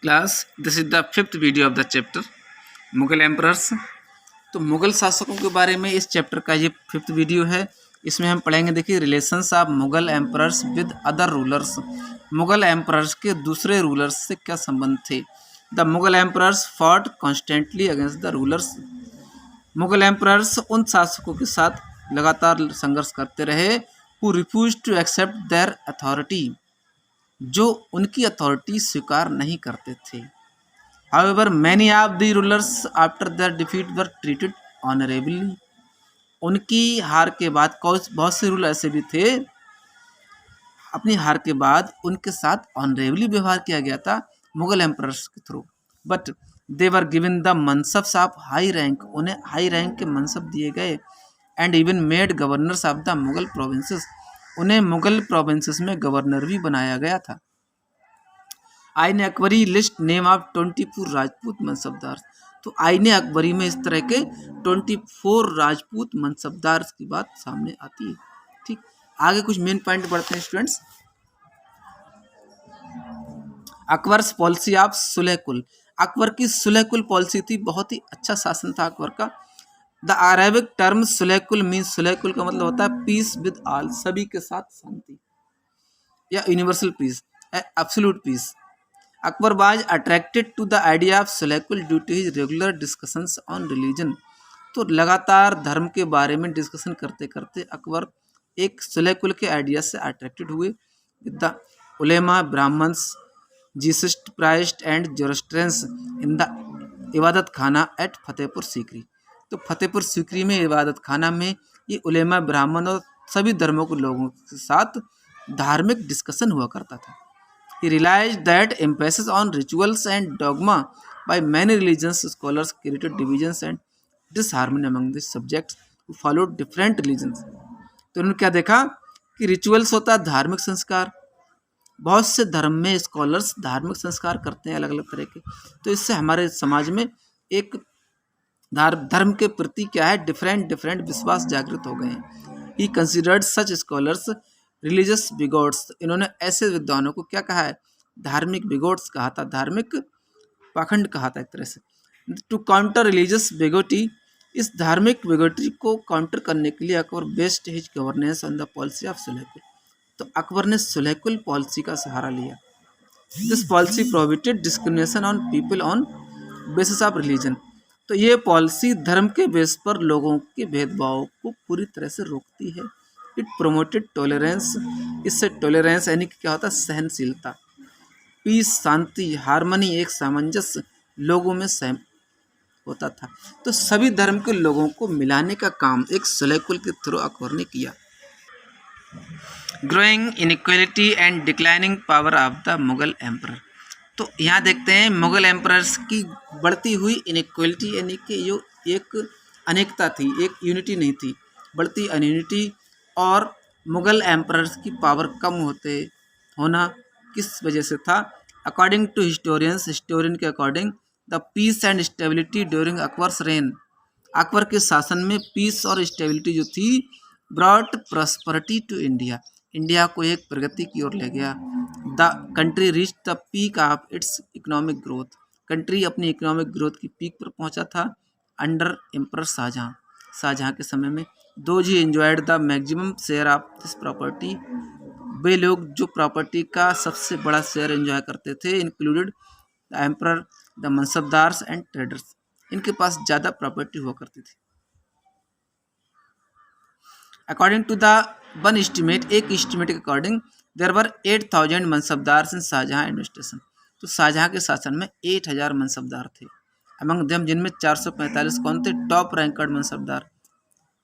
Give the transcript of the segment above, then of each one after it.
Class this is the fifth video of the chapter Mughal emperors. तो मुगल शासकों के बारे में इस चैप्टर का ये फिफ्थ वीडियो है। इसमें हम पढ़ेंगे, देखिए, relations of Mughal emperors with other rulers. Mughal emperors के दूसरे रूलर्स से क्या संबंध थे। The Mughal emperors fought constantly against the rulers. Mughal emperors उन शासकों के साथ लगातार संघर्ष करते रहे who refuse to accept their authority, जो उनकी अथॉरिटी स्वीकार नहीं करते थे। However, many of the rulers after their defeat were treated honorably. उनकी हार के बाद बहुत से रूलर ऐसे भी थे, अपनी हार के बाद उनके साथ ऑनरेबली व्यवहार किया गया था मुगल एम्परर्स के through. But they were given the mansabs of high rank, उन्हें हाई रैंक के मनसब दिए गए। And even made governors of the Mughal provinces, उन्हें मुगल प्रोविंसेस में गवर्नर भी बनाया गया था। Ain-e Akbari list name of 24 Rajput mansabdar. तो आईने अकबरी में इस तरह के 24 राजपूत मनसबदार की बात सामने आती है। ठीक, आगे कुछ मेन पॉइंट बढ़ते हैं students. Akbar's policy of Sulh-i-Kul. Akbar की सुलह-कुल पॉलिसी थी, बहुत ही अच्छा शासन था अकबर का। द अरेबिक टर्म सुलह-कुल मीन्स, सुलह-कुल का मतलब होता है पीस विद ऑल, सभी के साथ शांति या universal peace, absolute peace. Akbar was attracted to the idea of Sulh-Kul due to his regular discussions on religion. तो लगातार धर्म के बारे में डिस्कशन करते करते अकबर एक सुलह-कुल के आइडिया से अट्रैक्टेड हुए। With the ulema Brahmans Jesus Christ and Zoroastrians in the Ibadat Khana eight Fatehpur Sikri. तो फतेहपुर सीकरी में इबादत खाना में ये उलेमा ब्राह्मण और सभी धर्मों के लोगों के साथ धार्मिक डिस्कशन हुआ करता था। He realized that emphasis on rituals and dogma by many religious scholars created divisions and disharmony among the subjects who followed different religions. तो उन्होंने क्या देखा कि रिचुअल्स होता है धार्मिक संस्कार, बहुत से धर्म में स्कॉलर्स धार्मिक संस्कार करते हैं अलग अलग तरह के, तो इससे हमारे समाज में एक धर्म के प्रति क्या है, डिफरेंट विश्वास जागृत हो गए हैं। He considered such scholars religious bigots. इन्होंने ऐसे विद्वानों को क्या कहा है, धार्मिक बिगोट्स कहा था, धार्मिक पाखंड कहा था एक तरह से। टू काउंटर रिलीजियस बिगोटी, इस धार्मिक बिगोटी को काउंटर करने के लिए Akbar based his governance on the policy of Sulh-i-Kul. तो अकबर ने सुलह-कुल पॉलिसी का सहारा लिया। This policy prohibited discrimination on people on basis of religion. तो ये पॉलिसी धर्म के बेस पर लोगों के भेदभाव को पूरी तरह से रोकती है। इट प्रोमोटेड टॉलरेंस, इससे टॉलरेंस यानी कि क्या होता है, सहनशीलता, पीस शांति, हार्मनी, एक सामंजस्य लोगों में सहम होता था। तो सभी धर्म के लोगों को मिलाने का काम एक सुलह-कुल के थ्रू अकबर ने किया। Growing inequality and declining power of the Mughal emperor. तो यहाँ देखते हैं मुगल एम्परर्स की बढ़ती हुई इनइक्वालिटी, यानी कि जो एक अनेकता थी, एक यूनिटी नहीं थी, बढ़ती अनयूनिटी, और मुगल एम्परर्स की पावर कम होना किस वजह से था। अकॉर्डिंग टू हिस्टोरियंस, हिस्टोरियन के according, the peace and stability during Akbar's reign, Akbar के शासन में पीस और स्टेबिलिटी जो थी, brought prosperity to India, India को एक प्रगति की ओर ले गया। The country reach the peak of its economic growth, country अपनी इकोनॉमिक ग्रोथ की पीक पर पहुंचा था अंडर एम्परर शाहजहां। शाहजहां के समय में दो जी enjoyed the maximum share of this property, वे लोग जो प्रॉपर्टी का सबसे बड़ा शेयर एंजॉय करते थे, included the emperor, the mansabdars and traders, इनके पास ज़्यादा प्रॉपर्टी हुआ करती थी। According to the one estimate, एक एस्टिमेट के according, there were 8000 mansabdars in Shah Jahan administration. तो शाहजहां के शासन में 8000 मनसबदार थे। अमंग देम, जिनमें 445 कौन थे, top ranked mansabdar,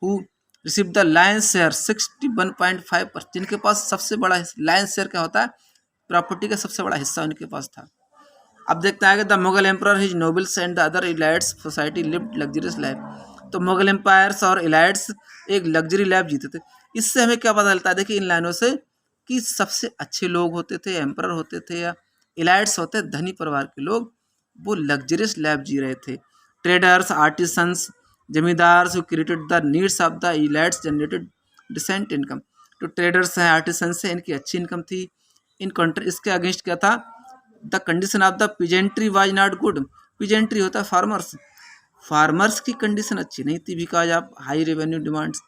who receive the lion's share 61.5%, जिनके पास सबसे बड़ा लायंस शेयर क्या होता है, प्रॉपर्टी का सबसे बड़ा हिस्सा उनके पास था। अब देखते हैं the Mughal emperor, his nobles and the other elites society lived luxurious life. तो मुगल एम्पायर्स और इलाइट्स एक लग्जरी लाइफ जीते थे। इससे हमें क्या पता चलता है, देखिए इन लाइनों से, कि सबसे अच्छे लोग होते थे, एम्परर होते थे या इलाइट्स होते, धनी परिवार के लोग, वो लग्जरियस लाइफ जी रहे थे। Traders, artisans, zamindars who created the needs of the elites generated decent income. तो ट्रेडर्स हैं, आर्टिसंस हैं, इनकी अच्छी इनकम थी। इन कंट्री, इसके अगेंस्ट क्या था, the condition of the peasantry was not good. Peasantry होता है फार्मर्स, फार्मर्स की कंडीशन अच्छी नहीं थी, because of high revenue demands,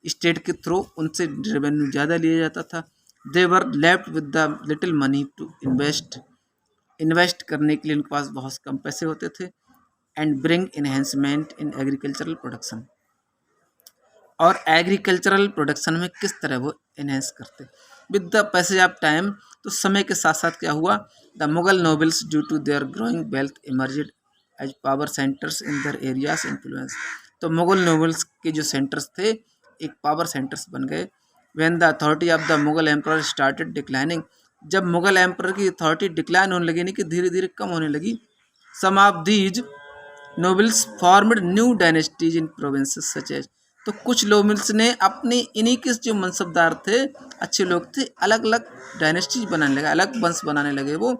state के थ्रू उनसे रेवेन्यू ज़्यादा लिया जाता था। They were left with the little money to invest करने के लिए उनके पास बहुत कम पैसे होते थे। And bring enhancement in agricultural production, और एग्रीकल्चरल प्रोडक्शन में किस तरह वो इन्हेंस करते with the passage of time. तो समय के साथ साथ क्या हुआ, the Mughal nobles due to their growing wealth emerged as power centres in their areas influence. तो मुगल नोबल्स के जो सेंटर्स थे एक पावर सेंटर्स बन गए। When the authority of the Mughal emperor started declining, जब मुगल एम्परर की अथॉरिटी डिक्लाइन होने लगी, नहीं कि धीरे धीरे कम होने लगी, some of these nobles formed new dynasties in provinces such as. तो कुछ नोबल्स ने अपने इन्हीं के जो मनसबदार थे, अच्छे लोग थे, अलग अलग डायनेस्टीज बनाने लगे, अलग वंश बनाने लगे वो,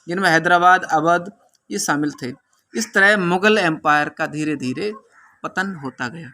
जिनमें हैदराबाद, अवध ये शामिल थे। इस तरह मुगल एम्पायर का धीरे धीरे पतन होता गया।